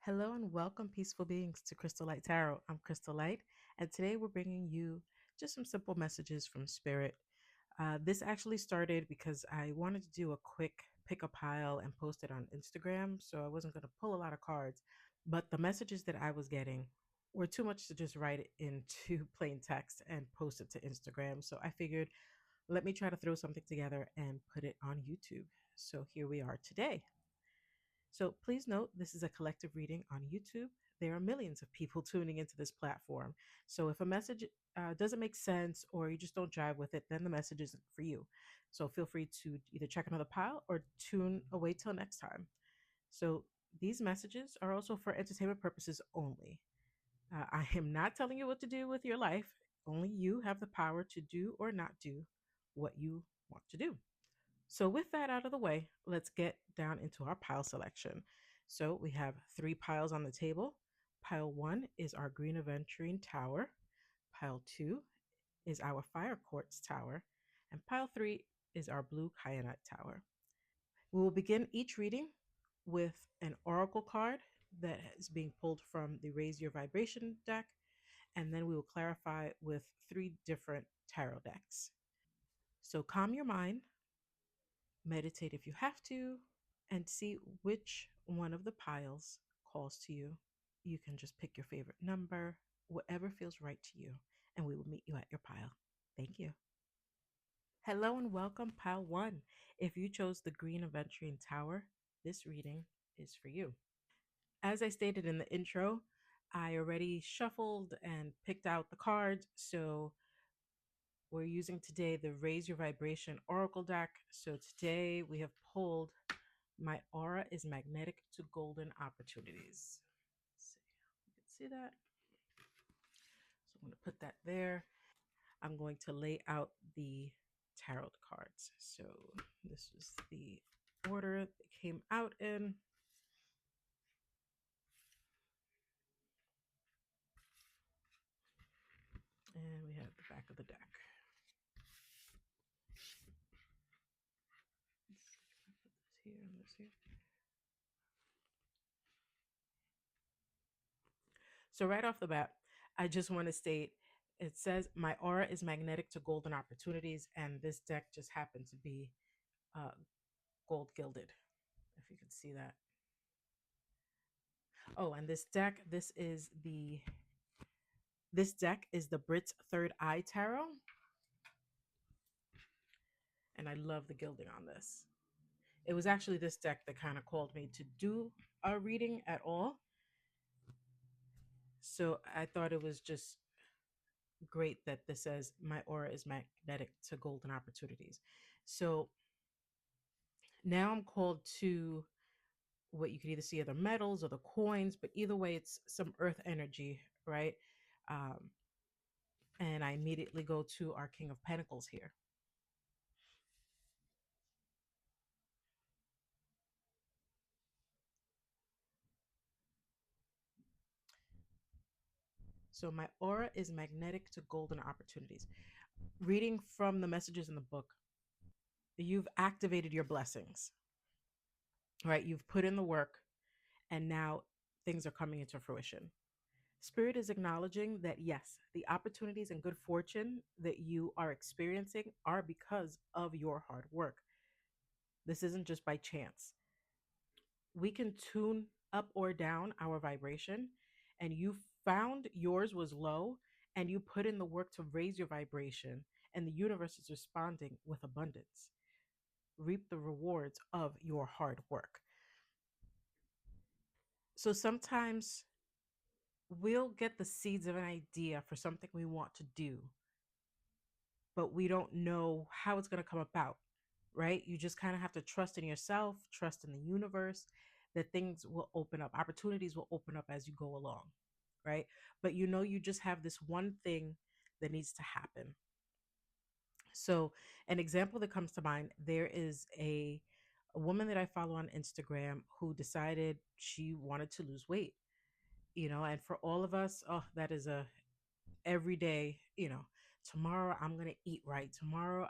Hello and welcome, peaceful beings, to Crystal Light Tarot. I'm Crystal Light, and today we're bringing you just some simple messages from Spirit. This actually started because I wanted to do a quick pick a pile and post it on Instagram, so I wasn't going to pull a lot of cards, but the messages that I was getting were too much to just write it into plain text and post it to Instagram. So I figured, let me try to throw something together and put it on YouTube. So here we are today. So please note this is a collective reading on YouTube. There are millions of people tuning into this platform. So if a message doesn't make sense or you just don't jive with it, then the message isn't for you. So feel free to either check another pile or tune away till next time. So these messages are also for entertainment purposes only. I am not telling you what to do with your life. Only you have the power to do or not do what you want to do. So, with that out of the way, let's get down into our pile selection. So, we have three piles on the table. Pile one is our green aventurine tower. Pile two is our fire quartz tower. And pile three is our blue kyanite tower. We will begin each reading with an oracle card that is being pulled from the Raise Your Vibration deck. And then we will clarify with three different tarot decks. So, calm your mind, meditate if you have to, and see which one of the piles calls to you. You can just pick your favorite number, whatever feels right to you, and we will meet you at your pile. Thank you. Hello and welcome, pile one. If you chose the green aventurine tower, this reading is for you. As I stated in the intro, I already shuffled and picked out the cards, so we're using today the Raise Your Vibration Oracle deck. So today we have pulled My Aura is Magnetic to Golden Opportunities. Let's see, you can see that. So I'm going to put that there. I'm going to lay out the tarot cards. So this is the order they came out in. And we have the back of the deck. Put this here and this here. So right off the bat, I just want to state it says my aura is magnetic to golden opportunities, and this deck just happened to be uh, gold gilded, if you can see that. Oh, and this deck is the Brit's Third Eye Tarot, and I love the gilding on this. It was actually this deck that kind of called me to do a reading at all. So I thought it was just great that this says my aura is magnetic to golden opportunities. So now I'm called to what you could either see are the metals or the coins, but either way, it's some earth energy, right? Um, and I immediately go to our King of Pentacles here. So my aura is magnetic to golden opportunities. Reading from the messages in the book, you've activated your blessings, right? You've put in the work and now things are coming into fruition. Spirit is acknowledging that yes, the opportunities and good fortune that you are experiencing are because of your hard work. This isn't just by chance. We can tune up or down our vibration, and you found yours was low and you put in the work to raise your vibration, and the universe is responding with abundance. Reap the rewards of your hard work. So sometimes we'll get the seeds of an idea for something we want to do, but we don't know how it's going to come about, right? You just kind of have to trust in yourself, trust in the universe, that things will open up, opportunities will open up as you go along, right? But you know, you just have this one thing that needs to happen. So, an example that comes to mind, there is a woman that I follow on Instagram who decided she wanted to lose weight, and for all of us, oh, that is a every day, tomorrow I'm going to eat right. Tomorrow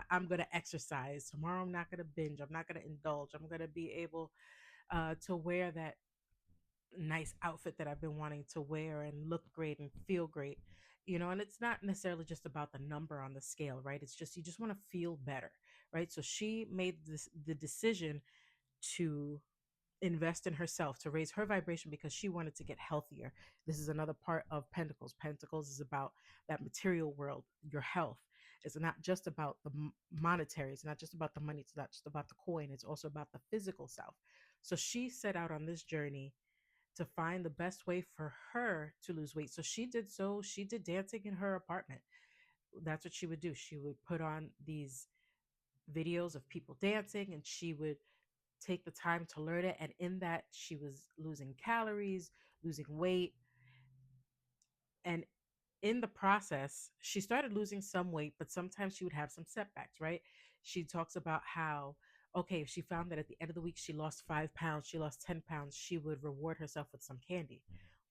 I'm going to exercise. Tomorrow I'm not going to binge. I'm not going to indulge. I'm going to be able to wear that nice outfit that I've been wanting to wear and look great and feel great. And it's not necessarily just about the number on the scale, right? It's just you just want to feel better, right? So she made the decision to invest in herself, to raise her vibration because she wanted to get healthier. This is another part of Pentacles. Pentacles is about that material world, your health. It's not just about the monetary, it's not just about the money, it's not just about the coin, it's also about the physical self. So she set out on this journey to find the best way for her to lose weight. So she did dancing in her apartment. That's what she would do. She would put on these videos of people dancing and she would take the time to learn it. And in that, she was losing calories, losing weight. And in the process, she started losing some weight, but sometimes she would have some setbacks, right? She talks about how, okay, if she found that at the end of the week she lost 5 pounds, she lost 10 pounds, she would reward herself with some candy.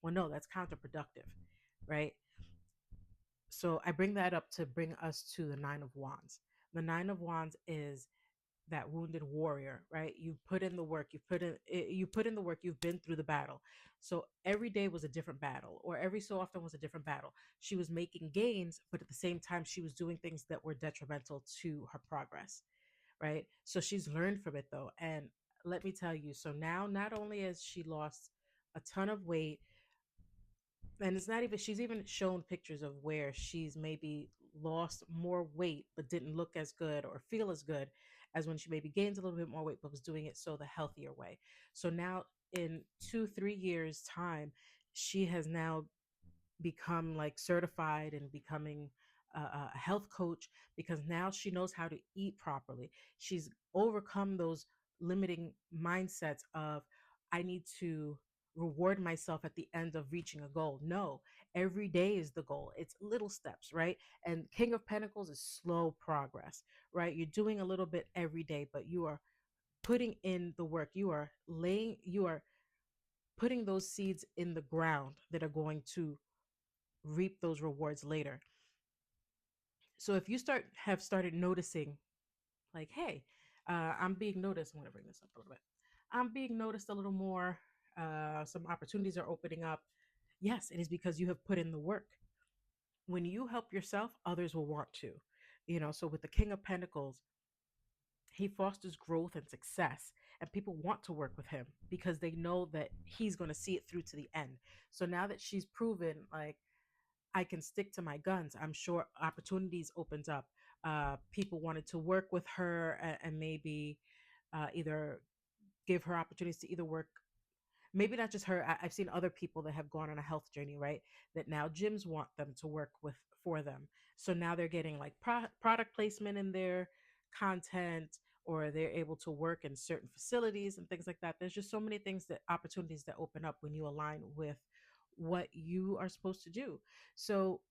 Well, no, that's counterproductive, right? So I bring that up to bring us to the Nine of Wands. The Nine of Wands is that wounded warrior, right? You put in the work, you put in the work, you've been through the battle. So every day was a different battle, or every so often was a different battle. She was making gains, but at the same time she was doing things that were detrimental to her progress, right? So she's learned from it though. And let me tell you, so now not only has she lost a ton of weight, and it's not even, she's even shown pictures of where she's maybe lost more weight but didn't look as good or feel as good as when she maybe gains a little bit more weight but was doing it so the healthier way. So now in 2 3 years time, she has now become like certified and becoming a health coach because now she knows how to eat properly. She's overcome those limiting mindsets of, I need to reward myself at the end of reaching a goal. No, every day is the goal. It's little steps, right? And King of Pentacles is slow progress, right? You're doing a little bit every day, but you are putting in the work. You are putting those seeds in the ground that are going to reap those rewards later. So if you have started noticing, like, hey, I'm being noticed. I'm going to bring this up a little bit. I'm being noticed a little more. Some opportunities are opening up. Yes, it is because you have put in the work. When you help yourself, others will want to. So with the King of Pentacles, he fosters growth and success, and people want to work with him because they know that he's going to see it through to the end. So now that she's proven, like, I can stick to my guns, I'm sure opportunities opens up. People wanted to work with her and maybe either give her opportunities to either work, maybe not just her. I've seen other people that have gone on a health journey, right? That now gyms want them to work with for them. So now they're getting like product placement in their content, or they're able to work in certain facilities and things like that. There's just so many things, that opportunities that open up when you align with what you are supposed to do. So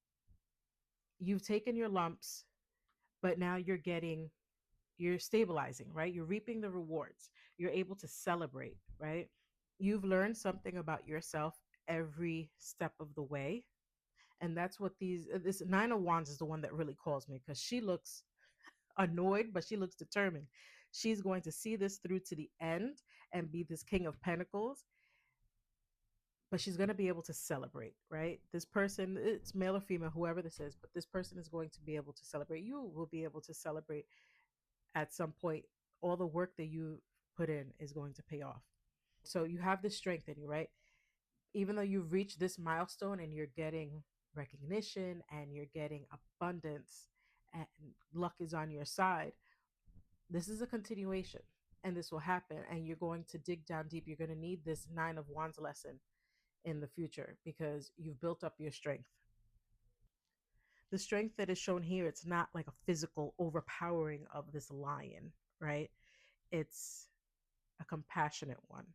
you've taken your lumps, but now you're stabilizing, right? You're reaping the rewards. You're able to celebrate, right? You've learned something about yourself every step of the way. And that's what this Nine of Wands is the one that really calls me, because she looks annoyed, but she looks determined. She's going to see this through to the end and be this King of Pentacles, but she's going to be able to celebrate, right? This person, it's male or female, whoever this is, but this person is going to be able to celebrate. You will be able to celebrate at some point. All the work that you put in is going to pay off. So you have this strength in you, right? Even though you've reached this milestone and you're getting recognition and you're getting abundance and luck is on your side, this is a continuation, and this will happen. And you're going to dig down deep. You're going to need this Nine of Wands lesson in the future because you've built up your strength. The strength that is shown here, it's not like a physical overpowering of this lion, right? It's a compassionate one.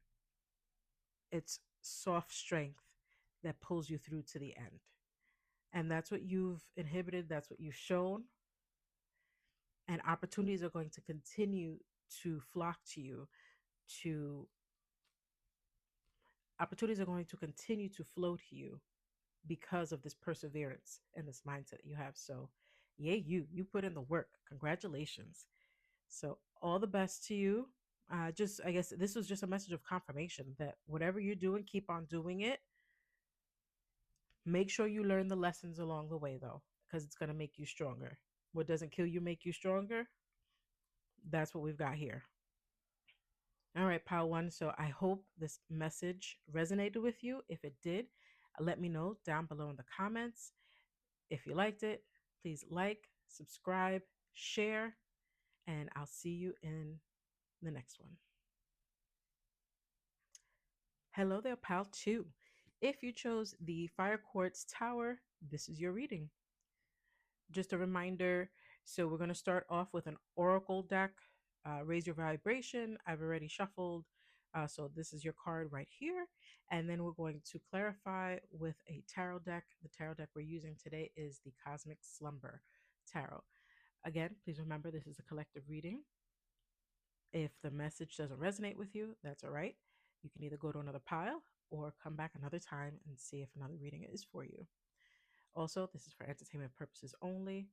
It's soft strength that pulls you through to the end. And that's what you've inhibited, that's what you've shown. And opportunities are going to continue to flock to you, to opportunities are going to continue to flow to you because of this perseverance and this mindset that you have. So, yay, you put in the work. Congratulations. So, all the best to you. Just, I guess this was just a message of confirmation that whatever you're doing, keep on doing it. Make sure you learn the lessons along the way, though, because it's going to make you stronger. What doesn't kill you make you stronger. That's what we've got here. All right, pile one. So I hope this message resonated with you. If it did, let me know down below in the comments. If you liked it, please like, subscribe, share, and I'll see you in the next one. Hello there, pal 2. If you chose the Fire Quartz Tower, this is your reading. Just a reminder, so we're going to start off with an oracle deck. Raise your vibration. I've already shuffled. So this is your card right here. And then we're going to clarify with a tarot deck. The tarot deck we're using today is the Cosmic Slumber Tarot. Again, please remember this is a collective reading. If the message doesn't resonate with you, that's all right. You can either go to another pile or come back another time and see if another reading is for you. Also, this is for entertainment purposes only.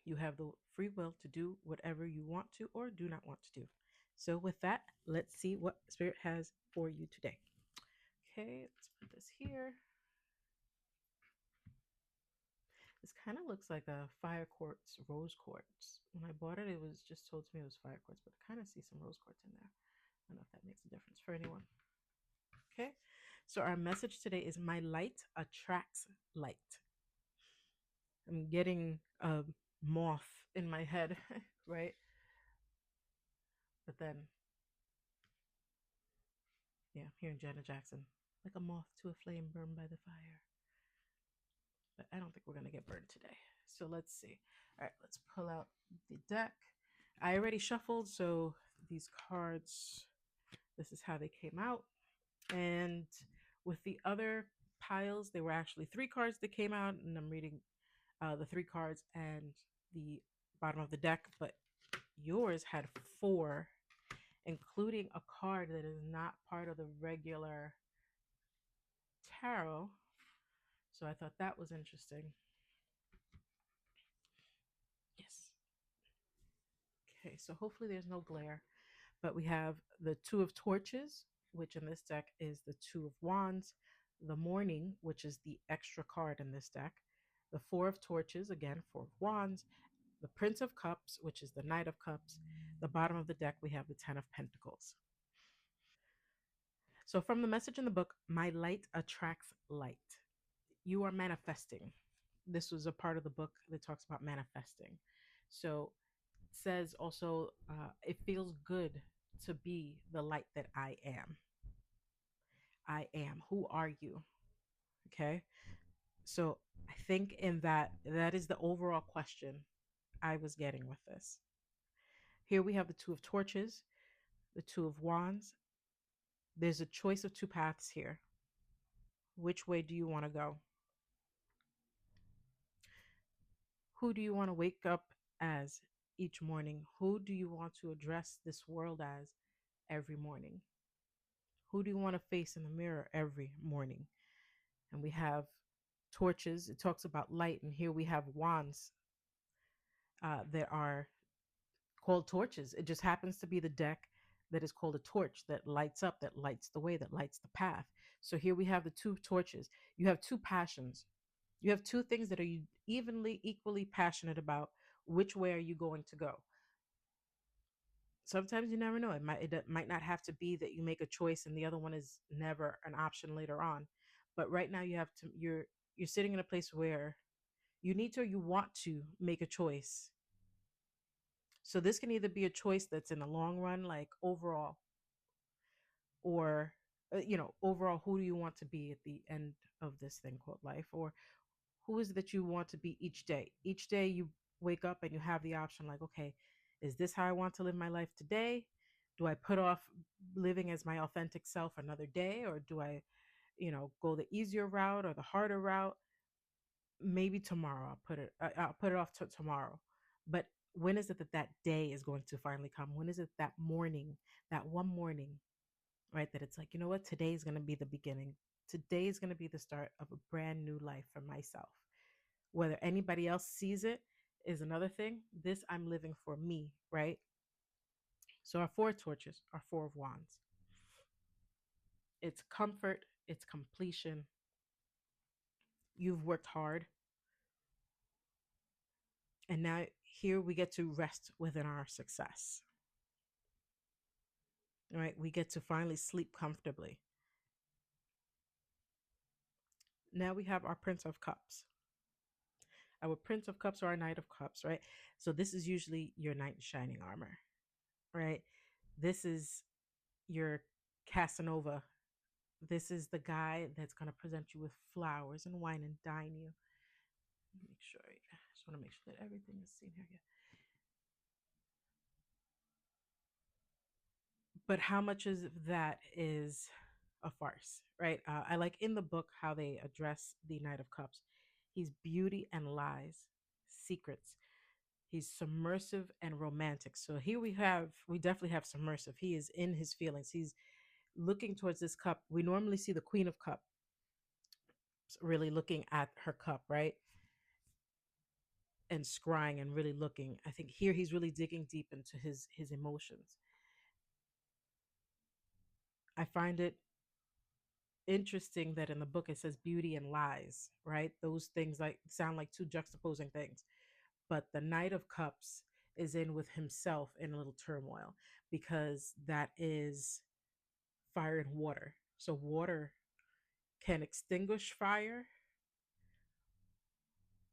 You have the free will to do whatever you want to or do not want to do. So, with that, let's see what Spirit has for you today. Okay, let's put this here. This kind of looks like a fire quartz, rose quartz. When I bought it, it was just told to me it was fire quartz, but I kind of see some rose quartz in there. I don't know if that makes a difference for anyone. Okay, so our message today is my light attracts light. I'm getting a moth in my head, right? But then, yeah, I'm hearing Janet Jackson, like a moth to a flame burned by the fire. But I don't think we're going to get burned today. So let's see. All right, let's pull out the deck. I already shuffled, so these cards, this is how they came out. And with the other piles, there were actually three cards that came out, and I'm reading the three cards and the bottom of the deck, but yours had four, including a card that is not part of the regular tarot. So I thought that was interesting. Yes. Okay, so hopefully there's no glare. But we have the Two of Torches, which in this deck is the Two of Wands, the Morning, which is the extra card in this deck, the Four of Torches, again, Four of Wands, the Prince of Cups, which is the Knight of Cups. The bottom of the deck, we have the Ten of Pentacles. So, from the message in the book, my light attracts light. You are manifesting. This was a part of the book that talks about manifesting. So, it says also, it feels good to be the light that I am. I am. Who are you? Okay. So, I think in that is the overall question I was getting with this. Here we have the Two of Torches, the Two of Wands. There's a choice of two paths here. Which way do you want to go? Who do you want to wake up as each morning? Who do you want to address this world as every morning? Who do you want to face in the mirror every morning? And we have torches. It talks about light. And here we have wands that are called torches. It just happens to be the deck that is called a torch that lights up, that lights the way, that lights the path. So here we have the two torches. You have two passions. You have two things that are you evenly, equally passionate about. Which way are you going to go? Sometimes you never know. It might not have to be that you make a choice and the other one is never an option later on. But right now you have to you're sitting in a place where you need to or you want to make a choice. So this can either be a choice that's in the long run, like overall, or overall, who do you want to be at the end of this thing called life, or who is it that you want to be each day? Each day you wake up and you have the option, like, okay, is this how I want to live my life today? Do I put off living as my authentic self another day, or do I, go the easier route or the harder route? Maybe tomorrow I'll put it off to tomorrow. But when is it that that day is going to finally come? When is it that morning, that one morning, right? That it's like, you know what? Today is going to be the beginning. Today is going to be the start of a brand new life for myself. Whether anybody else sees it is another thing. This I'm living for me, right? So our four torches are four of wands. It's comfort, it's completion. You've worked hard, and now here we get to rest within our success. Right? We get to finally sleep comfortably. Now we have our Prince of Cups. Our Prince of Cups or our Knight of Cups, right? So this is usually your knight in shining armor, right? This is your Casanova. This is the guy that's going to present you with flowers and wine and dine you. Make sure, I just want to make sure that everything is seen here. Yeah. But how much of that is a farce, right? I like in the book how they address the Knight of Cups. He's beauty and lies, secrets. He's submersive and romantic. So here we definitely have submersive. He is in his feelings. He's looking towards this cup. We normally see the Queen of Cups really looking at her cup, right? And scrying and really looking. I think here he's really digging deep into his emotions. I find it interesting that in the book it says beauty and lies, right? Those things like sound like two juxtaposing things. But the Knight of Cups is in with himself in a little turmoil because that is fire and water. So water can extinguish fire,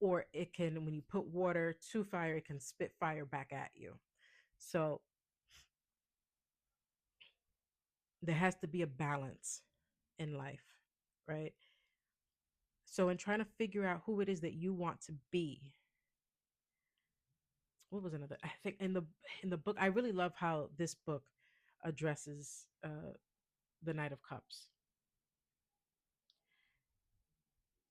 or it can, when you put water to fire, it can spit fire back at you. So there has to be a balance in life, right? So in trying to figure out who it is that you want to be, what was another? I think in the book, I really love how this book addresses the Knight of Cups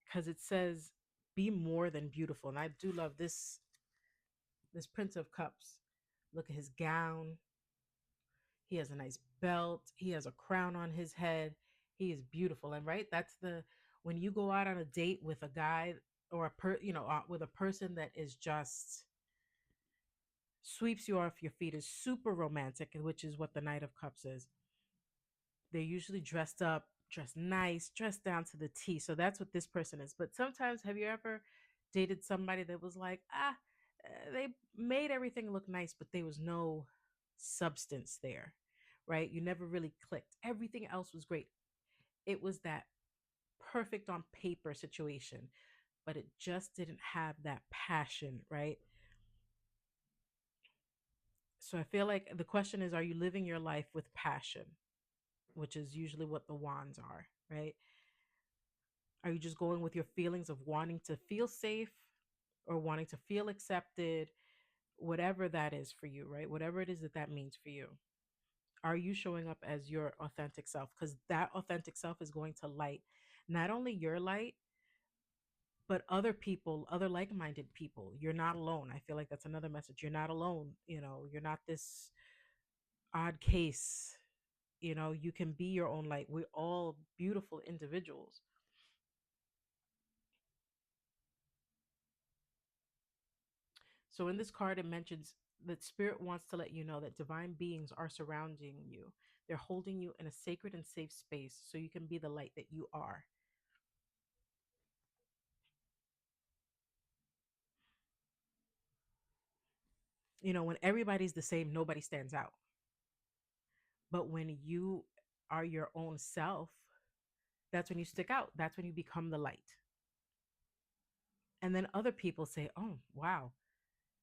because it says be more than beautiful, and I do love this Prince of Cups. Look at his gown. He has a nice belt. He has a crown on his head. He is beautiful, and right, that's the when you go out on a date with a guy or with a person that is just sweeps you off your feet, is super romantic, which is what the Knight of Cups is. They're usually dressed up, dressed nice, dressed down to the T. So that's what this person is. But sometimes, have you ever dated somebody that was like, they made everything look nice, but there was no substance there, right? You never really clicked. Everything else was great. It was that perfect on paper situation, but it just didn't have that passion, right? So I feel like the question is, are you living your life with passion? Which is usually what the wands are, right? Are you just going with your feelings of wanting to feel safe or wanting to feel accepted, whatever that is for you, right? Whatever it is that that means for you. Are you showing up as your authentic self? Because that authentic self is going to light not only your light, but other people, other like minded people. You're not alone. I feel like that's another message. You're not alone. You're not this odd case. You can be your own light. We're all beautiful individuals. So in this card, it mentions that spirit wants to let you know that divine beings are surrounding you. They're holding you in a sacred and safe space so you can be the light that you are. When everybody's the same, nobody stands out. But when you are your own self, that's when you stick out. That's when you become the light. And then other people say, oh, wow,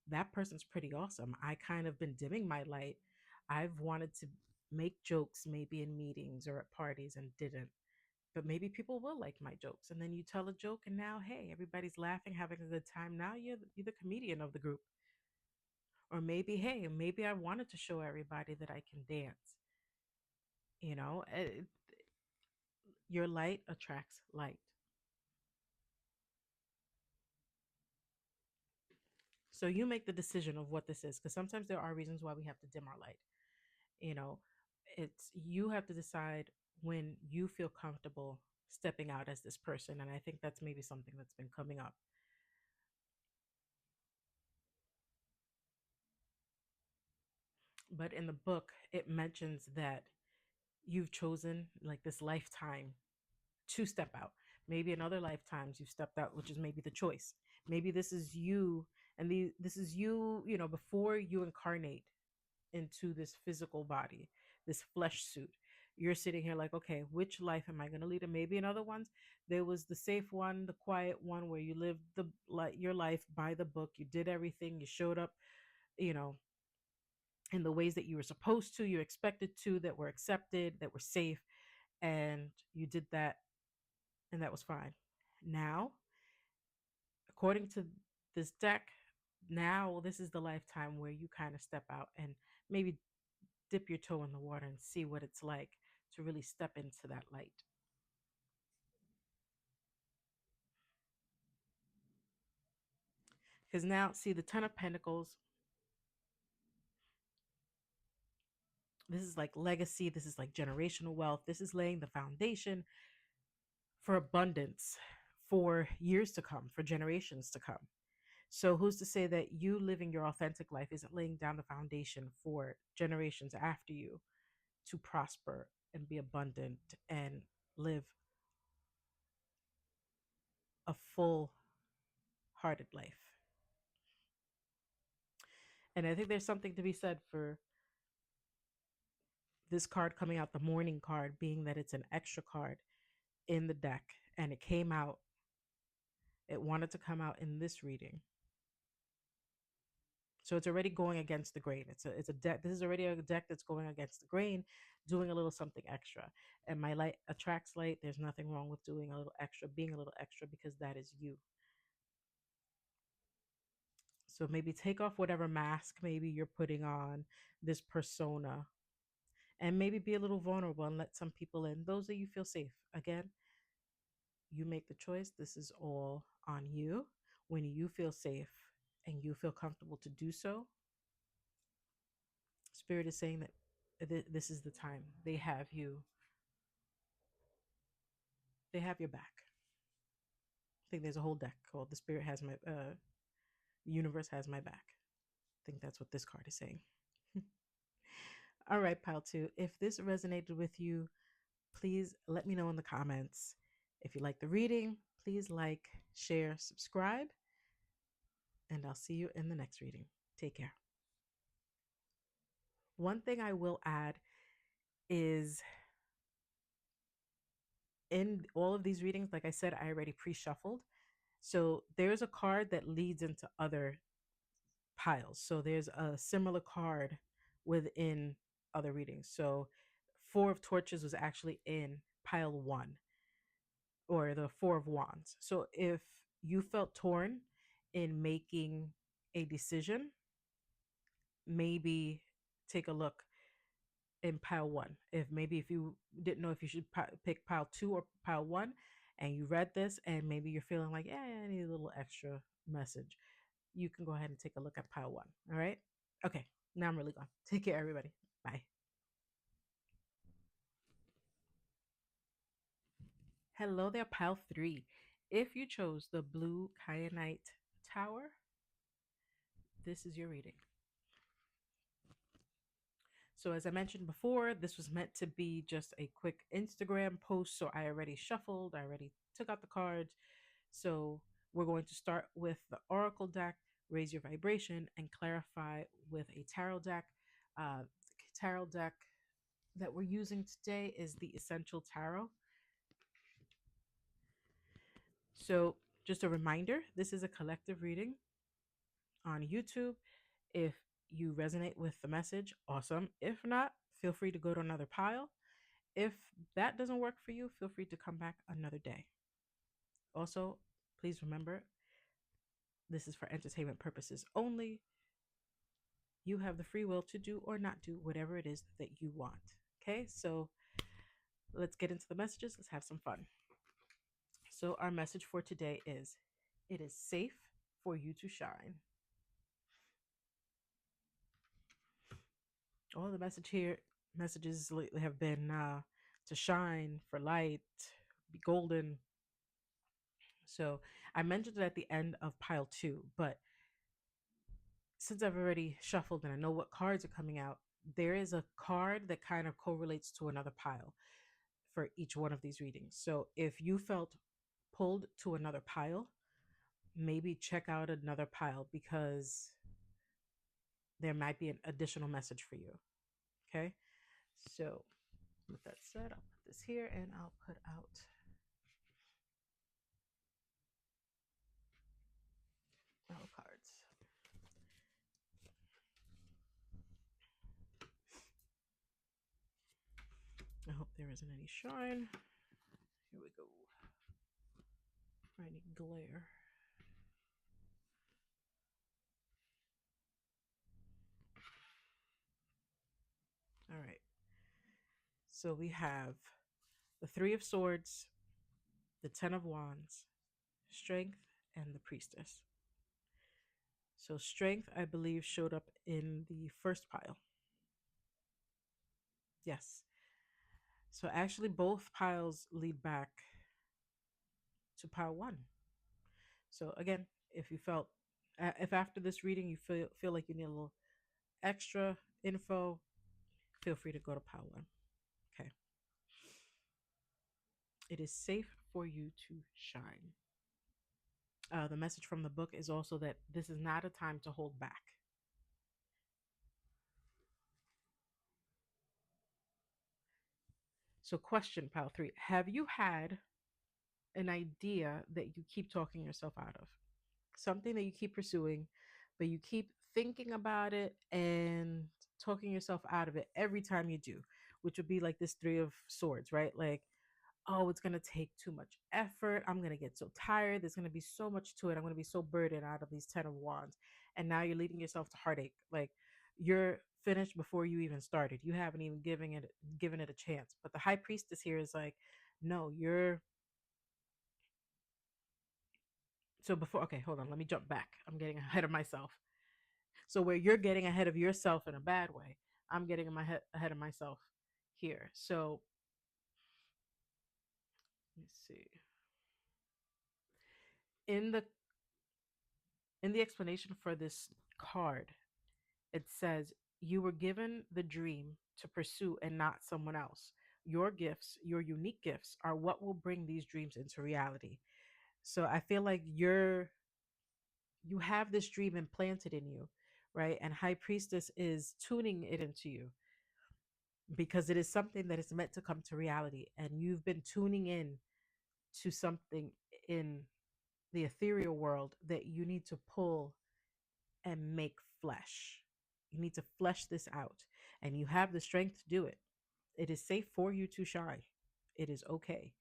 that person's pretty awesome. I kind of been dimming my light. I've wanted to make jokes maybe in meetings or at parties and didn't. But maybe people will like my jokes. And then you tell a joke, and now, hey, everybody's laughing, having a good time. Now you're the comedian of the group. Or maybe, hey, maybe I wanted to show everybody that I can dance. You know, eh, your light attracts light. So you make the decision of what this is, because sometimes there are reasons why we have to dim our light. You know, it's you have to decide when you feel comfortable stepping out as this person. And I think that's maybe something that's been coming up. But in the book, it mentions that you've chosen like this lifetime to step out. Maybe in other lifetimes you've stepped out, which is maybe the choice. Maybe this is you, and this is you, before you incarnate into this physical body, this flesh suit. You're sitting here like, okay, which life am I going to lead? And maybe in other ones, there was the safe one, the quiet one, where you lived your life by the book. You did everything. You showed up, you know, in the ways that you were supposed to, you expected to, that were accepted, that were safe, and you did that, and that was fine. Now, according to this deck, now this is the lifetime where you kind of step out and maybe dip your toe in the water and see what it's like to really step into that light. Because now, see, the Ten of Pentacles, this is like legacy, this is like generational wealth, this is laying the foundation for abundance for years to come, for generations to come. So, who's to say that you living your authentic life isn't laying down the foundation for generations after you to prosper and be abundant and live a full hearted life? And I think there's something to be said for this card coming out, the morning card, being that it's an extra card in the deck, and it came out, it wanted to come out in this reading. So it's already going against the grain. It's a deck. This is already a deck that's going against the grain, doing a little something extra. And my light attracts light. There's nothing wrong with doing a little extra, being a little extra, because that is you. So maybe take off whatever mask maybe you're putting on, this persona, and maybe be a little vulnerable and let some people in. Those that you feel safe. Again, you make the choice. This is all on you. When you feel safe and you feel comfortable to do so, Spirit is saying that this is the time. They have you. They have your back. I think there's a whole deck called "The Spirit Has My," the universe has my back. I think that's what this card is saying. All right, pile two. If this resonated with you, please let me know in the comments. If you like the reading, please like, share, subscribe, and I'll see you in the next reading. Take care. One thing I will add is, in all of these readings, like I said, I already pre-shuffled. So there's a card that leads into other piles. So there's a similar card within other readings. So Four of Torches was actually in pile one, or the Four of Wands. So if you felt torn in making a decision, maybe take a look in pile one. If you didn't know if you should pick pile two or pile one, and you read this and maybe you're feeling like, yeah, I need a little extra message, you can go ahead and take a look at pile one. All right. Okay. Now I'm really gone. Take care, everybody. Bye. Hello there, pile three. If you chose the blue kyanite tower, this is your reading. So, as I mentioned before, this was meant to be just a quick Instagram post. So, I already shuffled, I already took out the cards. So, we're going to start with the Oracle deck, raise your vibration, and clarify with a tarot deck. The tarot deck that we're using today is the Essential Tarot. So, just a reminder, this is a collective reading on YouTube. If you resonate with the message, awesome. If not, feel free to go to another pile. If that doesn't work for you, feel free to come back another day. Also, please remember, this is for entertainment purposes only. You have the free will to do or not do whatever it is that you want. Okay, so let's get into the messages. Let's have some fun. So, our message for today is, it is safe for you to shine. All the messages lately have been to shine, for light, be golden. So I mentioned it at the end of pile two, but since I've already shuffled and I know what cards are coming out, there is a card that kind of correlates to another pile for each one of these readings. So if you felt pulled to another pile, maybe check out another pile because there might be an additional message for you. Okay. So with that said, I'll put this here and I'll put out our cards. I hope there isn't any shine. Here we go. Any glare. All right. So we have the Three of Swords, the Ten of Wands, Strength, and the Priestess. So Strength, I believe, showed up in the first pile. Yes. So actually, both piles lead back to pile one. So again, if you felt, if after this reading you feel like you need a little extra info, feel free to go to pile one. Okay. It is safe for you to shine. The message from the book is also that this is not a time to hold back. So, question, pile three: have you had an idea that you keep talking yourself out of? Something that you keep pursuing, but you keep thinking about it and talking yourself out of it every time you do, which would be like this Three of Swords, right? Like, oh, it's going to take too much effort. I'm going to get so tired. There's going to be so much to it. I'm going to be so burdened out of these 10 of wands. And now you're leading yourself to heartache. Like, you're finished before you even started. You haven't even given it a chance. But the high priestess here is like, no, you're so before, okay, hold on, let me jump back. I'm getting ahead of myself. So where you're getting ahead of yourself in a bad way, I'm getting in my ahead of myself here. So let me see. In the explanation for this card, it says you were given the dream to pursue and not someone else. Your gifts, your unique gifts, are what will bring these dreams into reality. So I feel like you have this dream implanted in you, right? And high priestess is tuning it into you because it is something that is meant to come to reality, and you've been tuning in to something in the ethereal world that you need to pull and make flesh. You need to flesh this out, and you have the strength to do it. It is safe for you to shine. It is okay.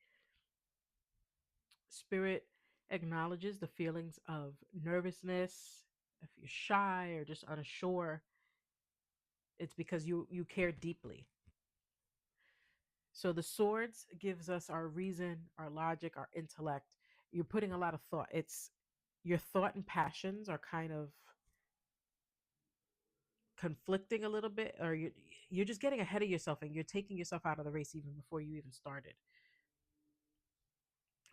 Spirit acknowledges the feelings of nervousness. If you're shy or just unsure, it's because you care deeply. So the swords gives us our reason, our logic, our intellect. You're putting a lot of thought. It's your thought and passions are kind of conflicting a little bit, or you're just getting ahead of yourself and you're taking yourself out of the race even before you even started.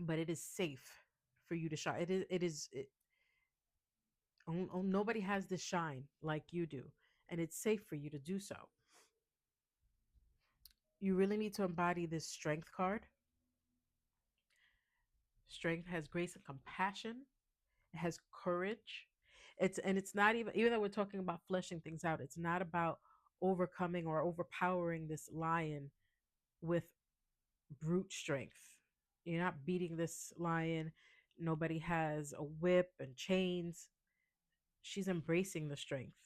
But it is safe for you to shine. Nobody has this shine like you do, and it's safe for you to do so. You really need to embody this strength card. Strength has grace and compassion. It has courage. It's not even though we're talking about fleshing things out, it's not about overcoming or overpowering this lion with brute strength. You're not beating this lion. Nobody has a whip and chains. She's embracing the strength,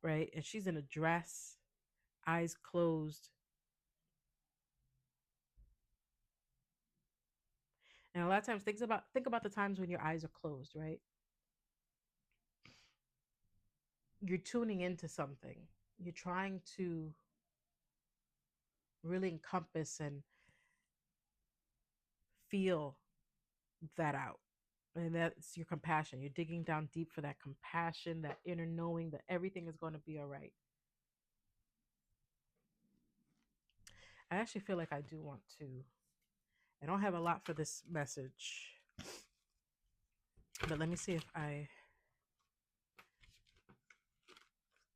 right? And she's in a dress, eyes closed. And a lot of times think about the times when your eyes are closed, right? You're tuning into something. You're trying to really encompass and feel that out. And that's your compassion. You're digging down deep for that compassion, that inner knowing that everything is going to be all right. I actually feel like I do want to. I don't have a lot for this message, but let me see if I.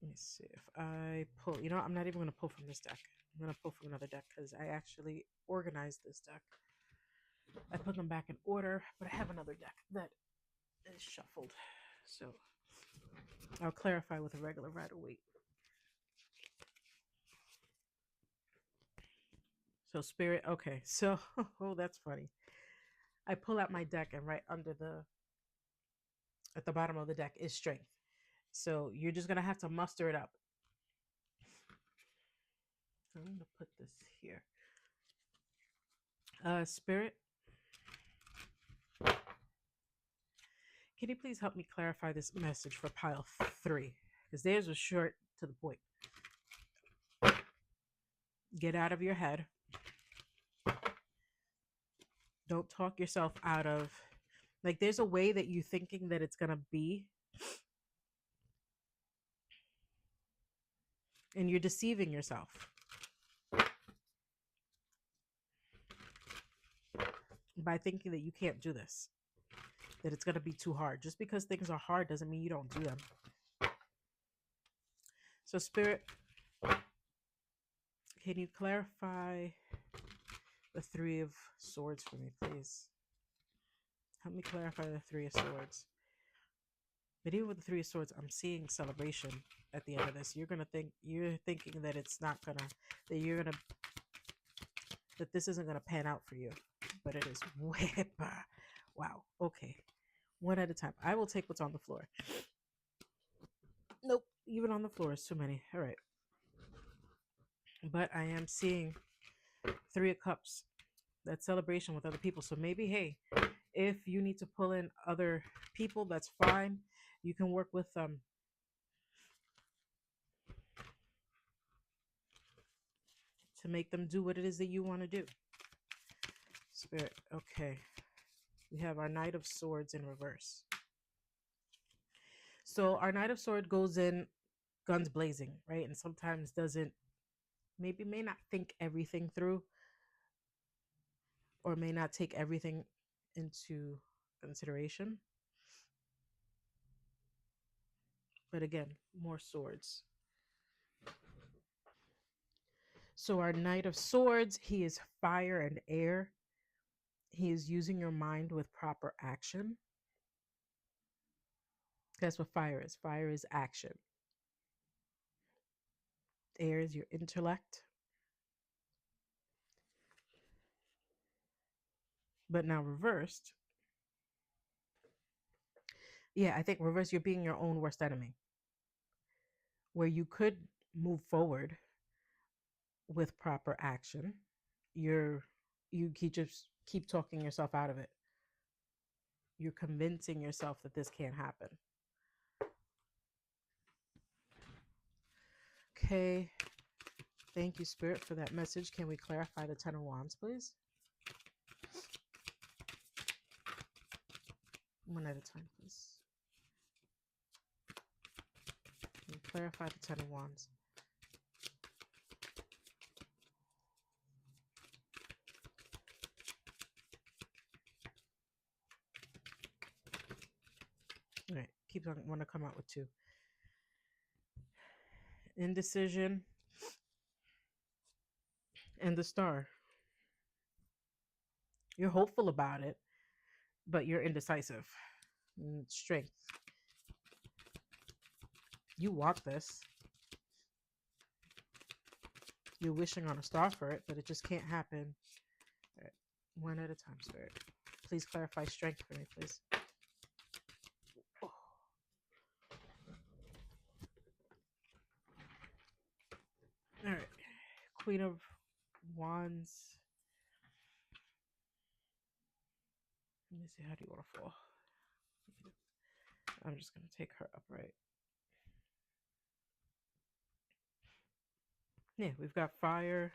Let me see if I pull. You know, I'm not even going to pull from this deck. I'm going to pull from another deck because I actually organized this deck. I put them back in order, but I have another deck that is shuffled. So I'll clarify with a regular Rider-Waite. So Spirit, okay. So, oh, that's funny. I pull out my deck, and right under at the bottom of the deck is Strength. So you're just gonna have to muster it up. So I'm gonna put this here. Spirit, can you please help me clarify this message for pile 3? Because theirs was short to the point. Get out of your head. Don't talk yourself out of, like, there's a way that you're thinking that it's gonna be, and you're deceiving yourself by thinking that you can't do this, that it's gonna be too hard. Just because things are hard doesn't mean you don't do them. So Spirit, can you clarify the 3 of Swords for me, please? Help me clarify the 3 of Swords. But even with the 3 of Swords, I'm seeing celebration at the end of this. You're thinking that it's not gonna, that this isn't gonna pan out for you, but it is. Wow. Okay. One at a time. I will take what's on the floor. Nope. Even on the floor is too many. All right. But I am seeing 3 of Cups. That celebration with other people. So maybe, hey, if you need to pull in other people, that's fine. You can work with them. To make them do what it is that you want to do. Spirit, okay. We have our Knight of Swords in reverse. So our Knight of Swords goes in guns blazing, right? And sometimes may not think everything through, or may not take everything into consideration. But again, more swords. So our Knight of Swords, he is fire and air. He is using your mind with proper action. That's what fire is. Fire is action. Air is your intellect. But now reversed. Yeah, I think reverse, you're being your own worst enemy. Where you could move forward with proper action, just keep talking yourself out of it. You're convincing yourself that this can't happen. Okay. Thank you, Spirit, for that message. Can we clarify the 10 of Wands, please? One at a time, please. Can we clarify the 10 of Wands? All right. Keep on want to come out with 2. Indecision and the Star. You're hopeful about it, but you're indecisive. Strength. You want this. You're wishing on a star for it, but it just can't happen. All right. One at a time, Spirit. Please clarify strength for me, please. Oh. All right. Queen of Wands. Let me see. How do you want to fall? I'm just going to take her upright. Yeah, we've got fire.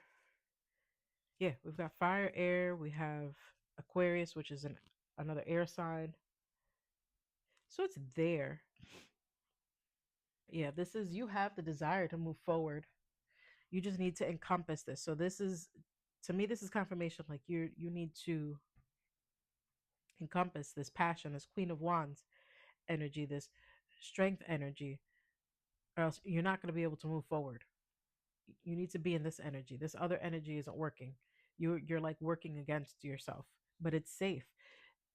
Yeah, we've got fire, air. We have Aquarius, which is another air sign. So it's there. Yeah, this is, you have the desire to move forward. You just need to encompass this. So this is, to me, this is confirmation. Like you need to encompass this passion, this Queen of Wands energy, this strength energy. or else you're not going to be able to move forward. You need to be in this energy. This other energy isn't working. You're like working against yourself, but it's safe.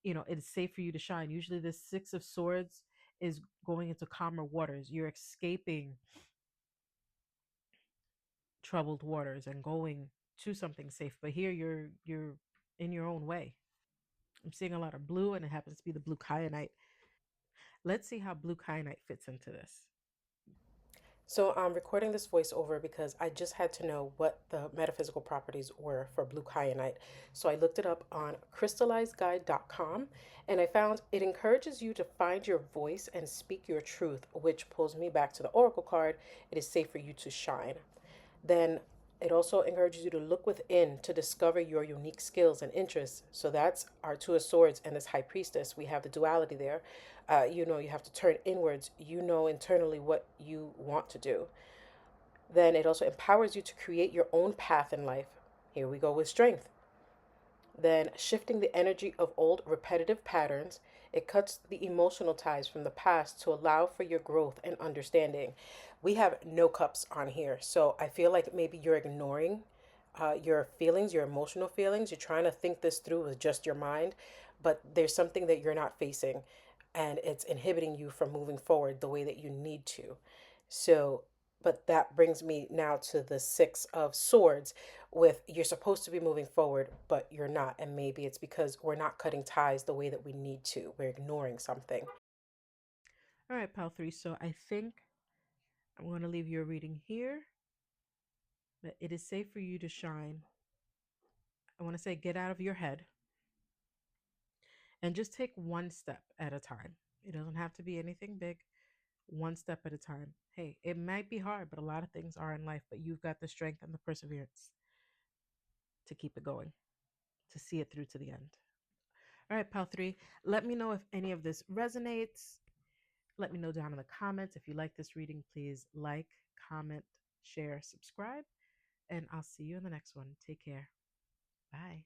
It's safe for you to shine. Usually this 6 of Swords is going into calmer waters. You're escaping troubled waters and going to something safe. But here you're in your own way. I'm seeing a lot of blue, and it happens to be the blue kyanite. Let's see how blue kyanite fits into this. So I'm recording this voiceover because I just had to know what the metaphysical properties were for blue kyanite. So I looked it up on crystallizedguide.com and I found it encourages you to find your voice and speak your truth, which pulls me back to the oracle card. It is safe for you to shine. Then it also encourages you to look within to discover your unique skills and interests. So that's our Two of Swords and this High Priestess. We have the duality there. You have to turn inwards. You know internally what you want to do. Then it also empowers you to create your own path in life. Here we go with strength. Then shifting the energy of old repetitive patterns, it cuts the emotional ties from the past to allow for your growth and understanding. We have no cups on here, so I feel like maybe you're ignoring your feelings, your emotional feelings. You're trying to think this through with just your mind, but there's something that you're not facing, and it's inhibiting you from moving forward the way that you need to. So, but that brings me now to the Six of Swords with you're supposed to be moving forward, but you're not. And maybe it's because we're not cutting ties the way that we need to. We're ignoring something. All right, pal three. So I think I'm going to leave your reading here. That it is safe for you to shine. I want to say get out of your head and just take one step at a time. It doesn't have to be anything big, one step at a time. Hey, it might be hard, but a lot of things are in life, but you've got the strength and the perseverance to keep it going, to see it through to the end. All right, pal three, let me know if any of this resonates. Let me know down in the comments. If you like this reading, please like, comment, share, subscribe, and I'll see you in the next one. Take care. Bye.